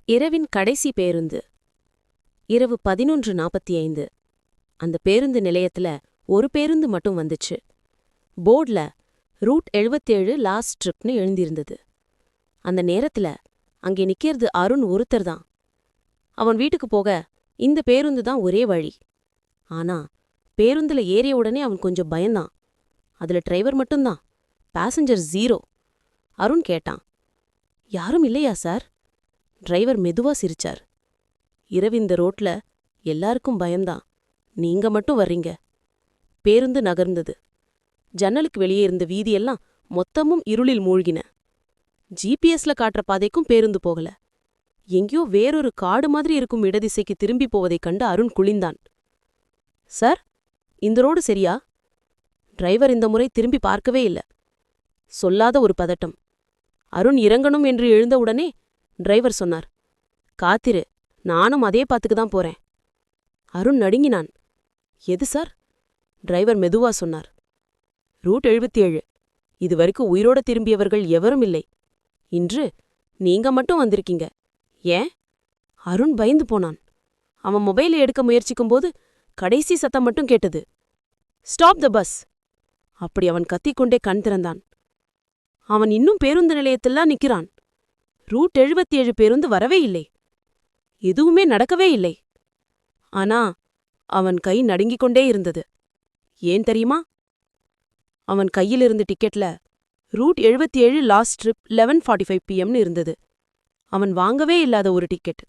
இரவின் கடைசி பேருந்து. இரவு 11:45. அந்த பேருந்து நிலையத்துல ஒரு பேருந்து மட்டும் வந்துச்சு. போர்ட்ல ரூட் 77 லாஸ்ட் ட்ரிப்னு எழுந்திருந்தது. அந்த நேரத்துல அங்கே நிக்கிறது அருண் ஒருத்தர் தான். அவன் வீட்டுக்கு போக இந்த பேருந்து தான் ஒரே வழி. ஆனா பேருந்துல ஏறிய உடனே அவன் கொஞ்சம் பயந்தான். அதுல டிரைவர் மட்டும்தான், பாசஞ்சர் 0. அருண் கேட்டான், யாரும் இல்லையா சார்? டிரைவர் மெதுவா சிரிச்சார். இரவு இந்த ரோட்ல எல்லாருக்கும் பயம்தான், நீங்க மட்டும் வர்றீங்க. பேருந்து நகர்ந்தது. ஜன்னலுக்கு வெளியே இருந்த வீதியெல்லாம் மொத்தமும் இருளில் மூழ்கின. ஜிபிஎஸ்ல காட்டுற பாதைக்கும் பேருந்து போகல. எங்கேயோ வேறொரு காடு மாதிரி இருக்கும் இடதிசைக்கு திரும்பி போவதைக் கண்டு அருண் குளிந்தான். சார், இந்த ரோடு சரியா? டிரைவர் இந்த முறை திரும்பி பார்க்கவே இல்ல. சொல்லாத ஒரு பதட்டம். அருண் இறங்கணும் என்று எழுந்தவுடனே டிரைவர் சொன்னார், காத்திரு, நானும் அதே பாத்துக்கு தான் போறேன். அருண் நடுங்கினான். எது சார்? டிரைவர் மெதுவா சொன்னார், ரூட் 77. இதுவரைக்கும் உயிரோட திரும்பியவர்கள் எவரும் இல்லை. இன்று நீங்க மட்டும் வந்திருக்கீங்க. ஏன்? அருண் பயந்து போனான். அவன் மொபைலை எடுக்க முயற்சிக்கும்போது கடைசி சத்தம் மட்டும் கேட்டது, ஸ்டாப் த பஸ். அப்படி அவன் கத்திக்கொண்டே கண் திறந்தான். அவன் இன்னும் பேருந்து நிலையத்தில்தான் நிக்கிறான். ரூட் 77 பேருந்து வரவே இல்லை. எதுவுமே நடக்கவே இல்லை. ஆனா அவன் கை நடுங்கிக் கொண்டே இருந்தது. ஏன் தெரியுமா? அவன் கையிலிருந்த டிக்கெட்ல ரூட் 77 லாஸ்ட் ட்ரிப் 11:45 PM இருந்தது. அவன் வாங்கவே இல்லாத ஒரு டிக்கெட்.